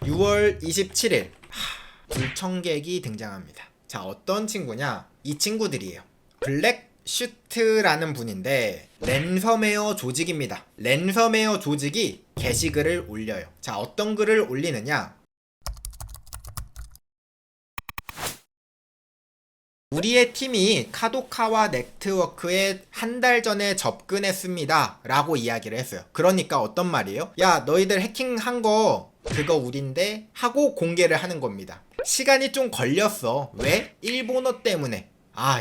6월 27일 불청객이 등장합니다. 자, 어떤 친구냐? 이 친구들이에요. 블랙슈트라는 분인데 랜섬웨어 조직입니다. 랜섬웨어 조직이 게시글을 올려요. 자, 어떤 글을 올리느냐? 우리의 팀이 카도카와 네트워크에 한 달 전에 접근했습니다 라고 이야기를 했어요. 그러니까 어떤 말이에요? 야, 너희들 해킹한 거 그거 우린데 하고 공개를 하는 겁니다. 시간이 좀 걸렸어. 왜? 일본어 때문에.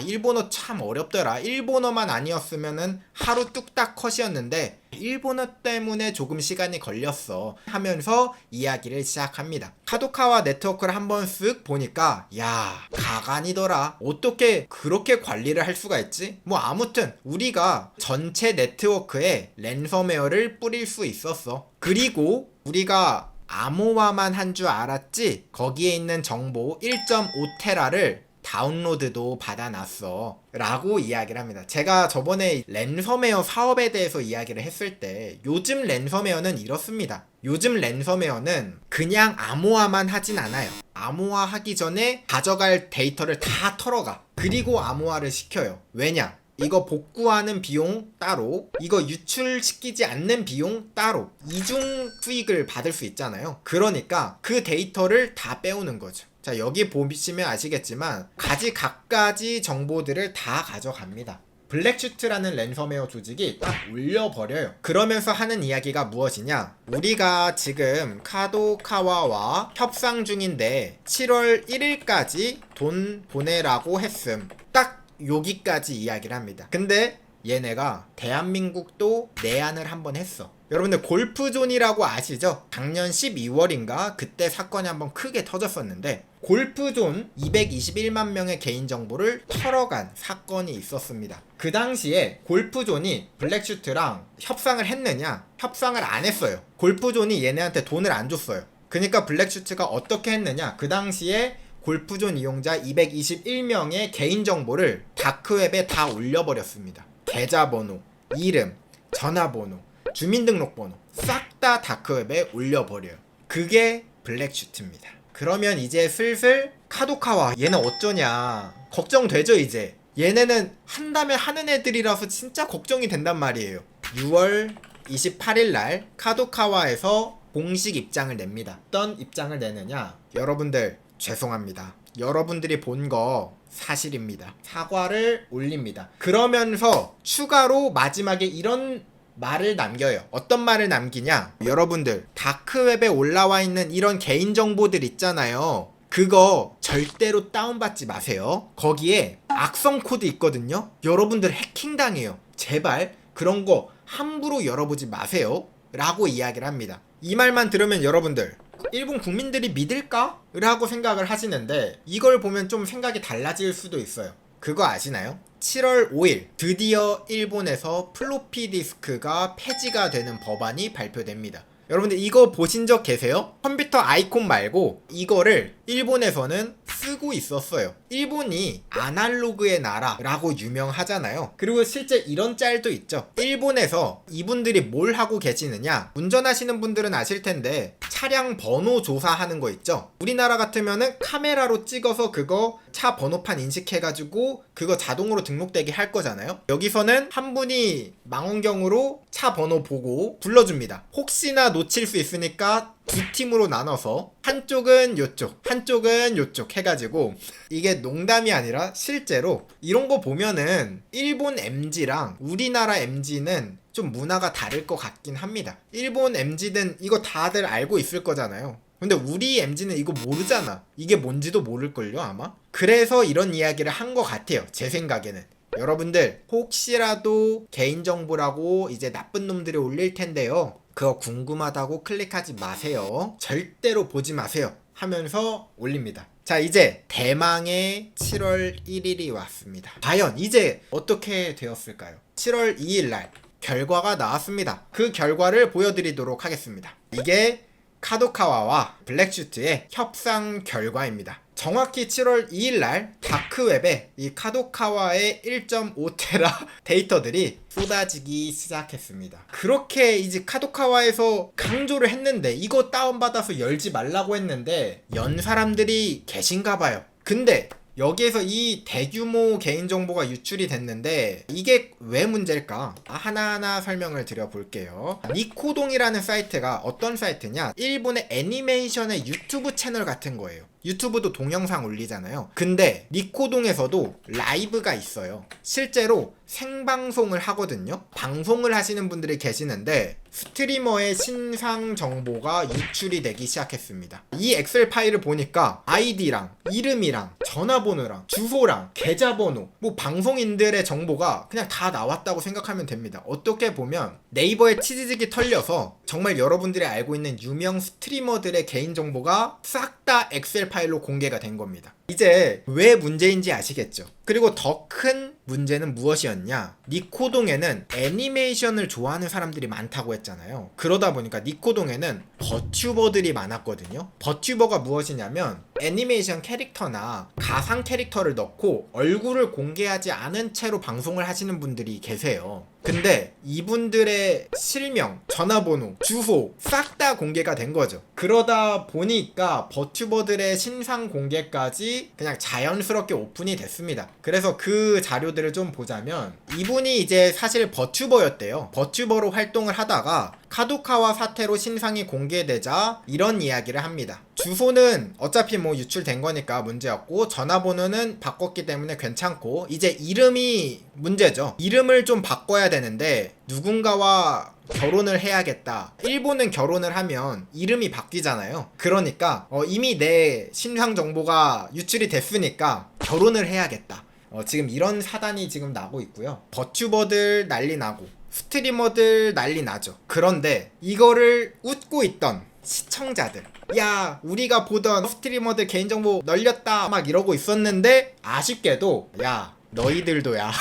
일본어 참 어렵더라. 일본어만 아니었으면은 하루 뚝딱 컷이었는데 일본어 때문에 조금 시간이 걸렸어 하면서 이야기를 시작합니다. 카도카와 네트워크를 한번 쓱 보니까 야, 가관이더라. 어떻게 그렇게 관리를 할 수가 있지? 뭐 아무튼 우리가 전체 네트워크에 랜섬웨어를 뿌릴 수 있었어. 그리고 우리가 암호화만 한 줄 알았지 거기에 있는 정보 1.5테라를 다운로드도 받아놨어 라고 이야기를 합니다. 제가 저번에 랜섬웨어 사업에 대해서 이야기를 했을 때 요즘 랜섬웨어는 이렇습니다. 요즘 랜섬웨어는 그냥 암호화만 하진 않아요. 암호화 하기 전에 가져갈 데이터를 다 털어가. 그리고 암호화를 시켜요. 왜냐? 이거 복구하는 비용 따로, 이거 유출시키지 않는 비용 따로, 이중 수익을 받을 수 있잖아요. 그러니까 그 데이터를 다 빼오는 거죠. 자, 여기 보시면 아시겠지만 각가지 정보들을 다 가져갑니다. 블랙슈트라는 랜섬웨어 조직이 딱 올려버려요. 그러면서 하는 이야기가 무엇이냐? 우리가 지금 카도카와와 협상 중인데 7월 1일까지 돈 보내라고 했음. 딱 여기까지 이야기를 합니다. 근데 얘네가 대한민국도 내한을 한번 했어. 여러분들 골프존이라고 아시죠? 작년 12월인가 그때 사건이 한번 크게 터졌었는데 골프존 221만 명의 개인정보를 털어간 사건이 있었습니다. 그 당시에 골프존이 블랙슈트랑 협상을 했느냐? 협상을 안 했어요. 골프존이 얘네한테 돈을 안 줬어요. 그러니까 블랙슈트가 어떻게 했느냐? 그 당시에 골프존 이용자 221명의 개인정보를 다크웹에 다 올려버렸습니다. 계좌번호, 이름, 전화번호, 주민등록번호 싹 다 다크웹에 올려버려요. 그게 블랙슈트입니다. 그러면 이제 슬슬 카도카와 얘는 어쩌냐 걱정되죠. 이제 얘네는 한다면 하는 애들이라서 진짜 걱정이 된단 말이에요. 6월 28일 날 카도카와에서 공식 입장을 냅니다. 어떤 입장을 내느냐? 여러분들 죄송합니다. 여러분들이 본 거 사실입니다. 사과를 올립니다. 그러면서 추가로 마지막에 이런 말을 남겨요. 어떤 말을 남기냐? 여러분들 다크웹에 올라와 있는 이런 개인정보들 있잖아요. 그거 절대로 다운받지 마세요. 거기에 악성 코드 있거든요. 여러분들 해킹당해요. 제발 그런 거 함부로 열어보지 마세요 라고 이야기를 합니다. 이 말만 들으면 여러분들 일본 국민들이 믿을까? 라고 생각을 하시는데 이걸 보면 좀 생각이 달라질 수도 있어요. 그거 아시나요? 7월 5일 드디어 일본에서 플로피 디스크가 폐지가 되는 법안이 발표됩니다. 여러분들 이거 보신 적 계세요? 컴퓨터 아이콘 말고 이거를 일본에서는 쓰고 있었어요. 일본이 아날로그의 나라라고 유명하잖아요. 그리고 실제 이런 짤도 있죠. 일본에서 이분들이 뭘 하고 계시느냐? 운전하시는 분들은 아실 텐데 차량 번호 조사하는 거 있죠. 우리나라 같으면은 카메라로 찍어서 그거 차 번호판 인식해가지고 그거 자동으로 등록되게 할 거잖아요. 여기서는 한 분이 망원경으로 차 번호 보고 불러줍니다. 혹시나 놓칠 수 있으니까 두 팀으로 나눠서 한쪽은 요쪽 한쪽은 요쪽 해가지고 이게 농담이 아니라 실제로 이런 거 보면은 일본 MG랑 우리나라 MG는 좀 문화가 다를 것 같긴 합니다. 일본 MG는 이거 다들 알고 있을 거잖아요. 근데 우리 MG는 이거 모르잖아. 이게 뭔지도 모를걸요 아마? 그래서 이런 이야기를 한 것 같아요. 제 생각에는. 여러분들 혹시라도 개인정보라고 이제 나쁜 놈들이 올릴 텐데요. 그거 궁금하다고 클릭하지 마세요. 절대로 보지 마세요. 하면서 올립니다. 자, 이제 대망의 7월 1일이 왔습니다. 과연 이제 어떻게 되었을까요? 7월 2일 날 결과가 나왔습니다. 그 결과를 보여드리도록 하겠습니다. 이게 카도카와와 블랙슈트의 협상 결과입니다. 정확히 7월 2일날 다크웹에 이 카도카와의 1.5테라 데이터들이 쏟아지기 시작했습니다. 그렇게 이제 카도카와에서 강조를 했는데, 이거 다운받아서 열지 말라고 했는데 연 사람들이 계신가 봐요. 근데 여기에서 이 대규모 개인정보가 유출이 됐는데 이게 왜 문제일까? 하나하나 설명을 드려볼게요. 니코동이라는 사이트가 어떤 사이트냐? 일본의 애니메이션의 유튜브 채널 같은 거예요. 유튜브도 동영상 올리잖아요. 근데 니코동에서도 라이브가 있어요. 실제로 생방송을 하거든요. 방송을 하시는 분들이 계시는데 스트리머의 신상 정보가 유출이 되기 시작했습니다. 이 엑셀 파일을 보니까 아이디랑 이름이랑 전화번호랑 주소랑 계좌번호, 뭐 방송인들의 정보가 그냥 다 나왔다고 생각하면 됩니다. 어떻게 보면 네이버에 치지직이 털려서 정말 여러분들이 알고 있는 유명 스트리머들의 개인정보가 싹 다 엑셀 파일로 공개가 된 겁니다. 이제 왜 문제인지 아시겠죠? 그리고 더 큰 문제는 무엇이었냐? 니코동에는 애니메이션을 좋아하는 사람들이 많다고 했잖아요. 그러다 보니까 니코동에는 버튜버들이 많았거든요. 버튜버가 무엇이냐면 애니메이션 캐릭터나 가상 캐릭터를 넣고 얼굴을 공개하지 않은 채로 방송을 하시는 분들이 계세요. 근데 이분들의 실명, 전화번호, 주소 싹 다 공개가 된 거죠. 그러다 보니까 버튜버들의 신상 공개까지 그냥 자연스럽게 오픈이 됐습니다. 그래서 그 자료들을 좀 보자면 이분이 이제 사실 버튜버였대요. 버튜버로 활동을 하다가 카도카와 사태로 신상이 공개되자 이런 이야기를 합니다. 주소는 어차피 뭐 유출된 거니까 문제였고, 전화번호는 바꿨기 때문에 괜찮고, 이제 이름이 문제죠. 이름을 좀 바꿔야 되는데 누군가와 결혼을 해야겠다. 일본은 결혼을 하면 이름이 바뀌잖아요. 그러니까 이미 내 신상 정보가 유출이 됐으니까 결혼을 해야겠다. 지금 이런 사단이 지금 나고 있고요. 버튜버들 난리 나고 스트리머들 난리 나죠. 그런데 이거를 웃고 있던 시청자들, 야 우리가 보던 스트리머들 개인정보 널렸다 막 이러고 있었는데, 아쉽게도 야 너희들도야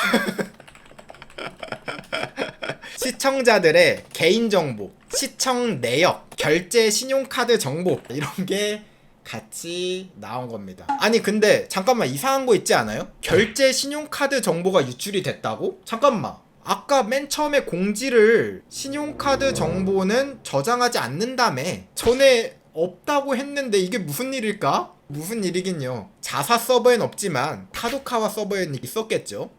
시청자들의 개인정보, 시청 내역, 결제 신용카드 정보 이런 게 같이 나온 겁니다. 아니 근데 잠깐만, 이상한 거 있지 않아요? 결제 신용카드 정보가 유출이 됐다고? 잠깐만, 아까 맨 처음에 공지를 신용카드 정보는 저장하지 않는다며 전에 없다고 했는데 이게 무슨 일일까? 무슨 일이긴요. 자사 서버엔 없지만 카도카와 서버엔 있었겠죠.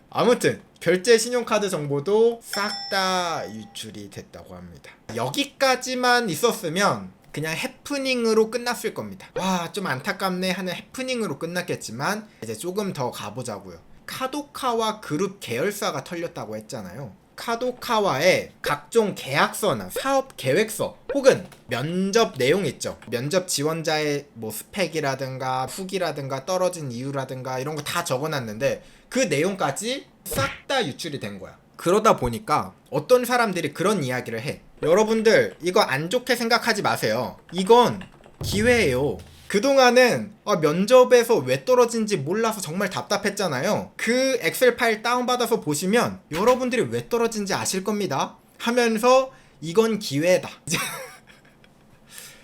아무튼 결제 신용카드 정보도 싹 다 유출이 됐다고 합니다. 여기까지만 있었으면 그냥 해프닝으로 끝났을 겁니다. 와, 좀 안타깝네 하는 해프닝으로 끝났겠지만 이제 조금 더 가보자고요. 카도카와 그룹 계열사가 털렸다고 했잖아요. 카도카와의 각종 계약서나 사업 계획서 혹은 면접 내용 있죠. 면접 지원자의 뭐 스펙이라든가 후기라든가 떨어진 이유라든가 이런 거 다 적어놨는데 그 내용까지 싹 다 유출이 된 거야. 그러다 보니까 어떤 사람들이 그런 이야기를 해. 여러분들 이거 안 좋게 생각하지 마세요. 이건 기회예요. 그동안은 면접에서 왜 떨어진지 몰라서 정말 답답했잖아요. 그 엑셀 파일 다운받아서 보시면 여러분들이 왜 떨어진지 아실 겁니다 하면서 이건 기회다.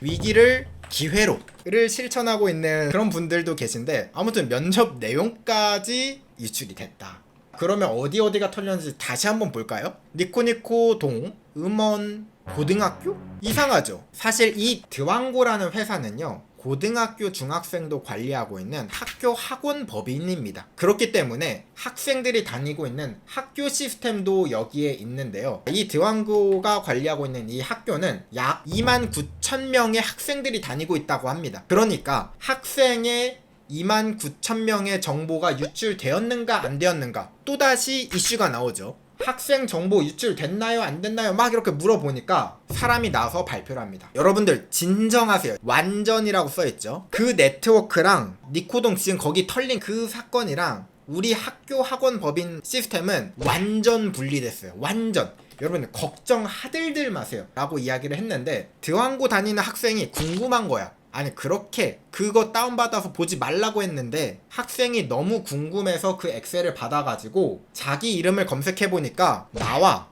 위기를 기회로를 실천하고 있는 그런 분들도 계신데, 아무튼 면접 내용까지 유출이 됐다. 그러면 어디가 털렸는지 다시 한번 볼까요? 니코니코동 음원 고등학교? 이상하죠? 사실 이 드왕고라는 회사는요, 고등학교 중학생도 관리하고 있는 학교 학원 법인입니다. 그렇기 때문에 학생들이 다니고 있는 학교 시스템도 여기에 있는데요. 이 드왕고가 관리하고 있는 이 학교는 약 29,000명의 학생들이 다니고 있다고 합니다. 그러니까 학생의 29,000명의 정보가 유출되었는가 안 되었는가 또다시 이슈가 나오죠. 학생 정보 유출됐나요 안 됐나요 막 이렇게 물어보니까 사람이 나와서 발표를 합니다. 여러분들 진정하세요. 완전이라고 써있죠. 그 네트워크랑 니코동 지금 거기 털린 그 사건이랑 우리 학교 학원 법인 시스템은 완전 분리됐어요. 완전. 여러분들 걱정하들들 마세요 라고 이야기를 했는데, 드왕고 다니는 학생이 궁금한 거야. 아니 그렇게 그거 다운받아서 보지 말라고 했는데 학생이 너무 궁금해서 그 엑셀을 받아가지고 자기 이름을 검색해보니까 나와.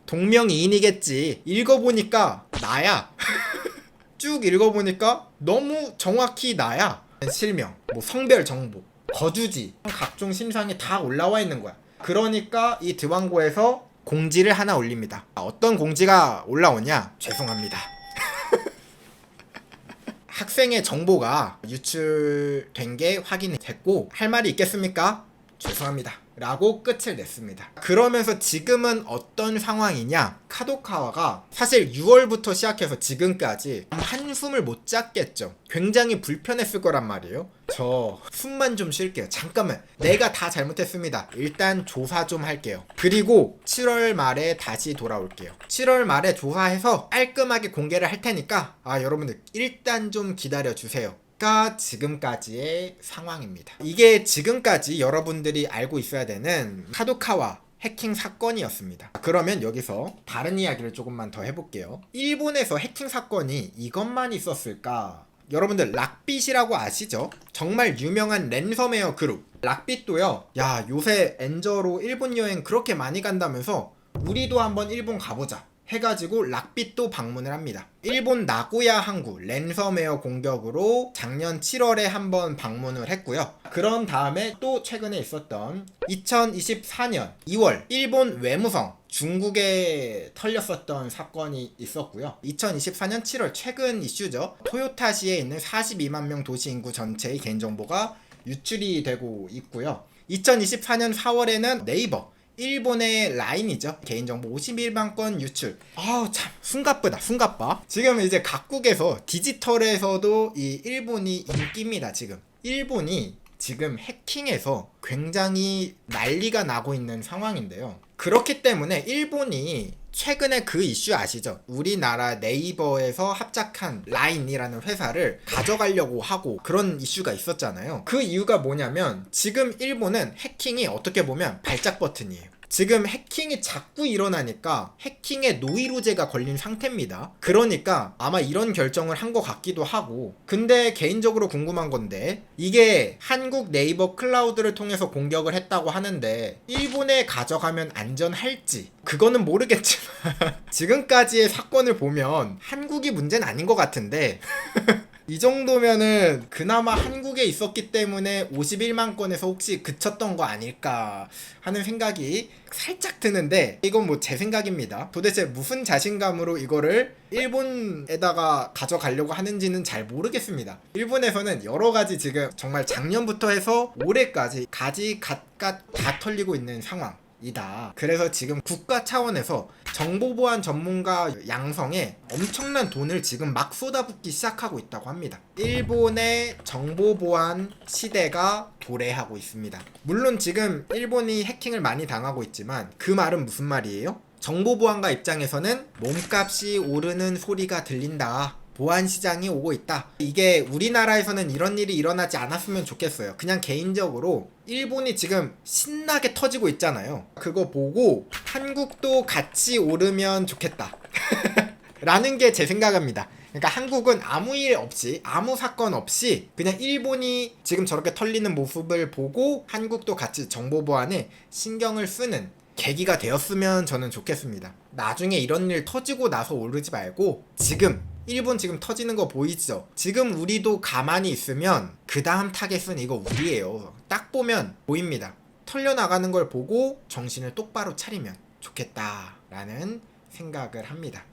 동명이인이겠지. 읽어보니까 나야. 쭉 읽어보니까 너무 정확히 나야. 실명, 뭐 성별 정보, 거주지, 각종 심상에 다 올라와 있는 거야. 그러니까 이 드왕고에서 공지를 하나 올립니다. 어떤 공지가 올라오냐? 죄송합니다. 학생의 정보가 유출된 게 확인됐고 할 말이 있겠습니까? 죄송합니다. 라고 끝을 냈습니다. 그러면서 지금은 어떤 상황이냐? 카도카와가 사실 6월부터 시작해서 지금까지 한숨을 못 잤겠죠. 굉장히 불편했을 거란 말이에요. 저 숨만 좀 쉴게요. 잠깐만. 내가 다 잘못했습니다. 일단 조사 좀 할게요. 그리고 7월 말에 다시 돌아올게요. 7월 말에 조사해서 깔끔하게 공개를 할 테니까 여러분들 일단 좀 기다려주세요. 가 지금까지의 상황입니다. 이게 지금까지 여러분들이 알고 있어야 되는 카도카와 해킹 사건이었습니다. 그러면 여기서 다른 이야기를 조금만 더 해볼게요. 일본에서 해킹 사건이 이것만 있었을까? 여러분들 락빗이라고 아시죠? 정말 유명한 랜섬웨어 그룹 락빗도요. 야, 요새 엔저로 일본 여행 그렇게 많이 간다면서 우리도 한번 일본 가보자 해가지고 락빗도 방문을 합니다. 일본 나고야 항구 랜섬웨어 공격으로 작년 7월에 한번 방문을 했고요. 그런 다음에 또 최근에 있었던 2024년 2월 일본 외무성 중국에 털렸었던 사건이 있었고요. 2024년 7월 최근 이슈죠. 토요타시에 있는 42만 명 도시 인구 전체의 개인정보가 유출이 되고 있고요. 2024년 4월에는 네이버 일본의 라인이죠. 개인정보 51만 건 유출. 참 숨가쁘다. 지금 이제 각국에서 디지털에서도 이 일본이 인기입니다. 지금 일본이 지금 해킹에서 굉장히 난리가 나고 있는 상황인데요. 그렇기 때문에 일본이 최근에 그 이슈 아시죠? 우리나라 네이버에서 합작한 라인이라는 회사를 가져가려고 하고 그런 이슈가 있었잖아요. 그 이유가 뭐냐면 지금 일본은 해킹이 어떻게 보면 발작 버튼이에요. 지금 해킹이 자꾸 일어나니까 해킹에 노이로제가 걸린 상태입니다. 그러니까 아마 이런 결정을 한 것 같기도 하고, 근데 개인적으로 궁금한 건데 이게 한국 네이버 클라우드를 통해서 공격을 했다고 하는데 일본에 가져가면 안전할지 그거는 모르겠지만 지금까지의 사건을 보면 한국이 문제는 아닌 것 같은데 이 정도면은 그나마 한국에 있었기 때문에 51만 건에서 혹시 그쳤던 거 아닐까 하는 생각이 살짝 드는데, 이건 뭐 제 생각입니다. 도대체 무슨 자신감으로 이거를 일본에다가 가져가려고 하는지는 잘 모르겠습니다. 일본에서는 여러 가지 지금 정말 작년부터 해서 올해까지 가지갓갓 다 털리고 있는 상황 이다. 그래서 지금 국가 차원에서 정보보안 전문가 양성에 엄청난 돈을 지금 막 쏟아붓기 시작하고 있다고 합니다. 일본의 정보보안 시대가 도래하고 있습니다. 물론 지금 일본이 해킹을 많이 당하고 있지만 그 말은 무슨 말이에요? 정보보안가 입장에서는 몸값이 오르는 소리가 들린다. 보안 시장이 오고 있다. 이게 우리나라에서는 이런 일이 일어나지 않았으면 좋겠어요. 그냥 개인적으로 일본이 지금 신나게 터지고 있잖아요. 그거 보고 한국도 같이 오르면 좋겠다. 라는 게 제 생각입니다. 그러니까 한국은 아무 일 없이, 아무 사건 없이 그냥 일본이 지금 저렇게 털리는 모습을 보고 한국도 같이 정보보안에 신경을 쓰는 계기가 되었으면 저는 좋겠습니다. 나중에 이런 일 터지고 나서 오르지 말고 지금 일본 지금 터지는 거 보이죠? 지금 우리도 가만히 있으면 그 다음 타겟은 이거 우리예요. 딱 보면 보입니다. 털려나가는 걸 보고 정신을 똑바로 차리면 좋겠다라는 생각을 합니다.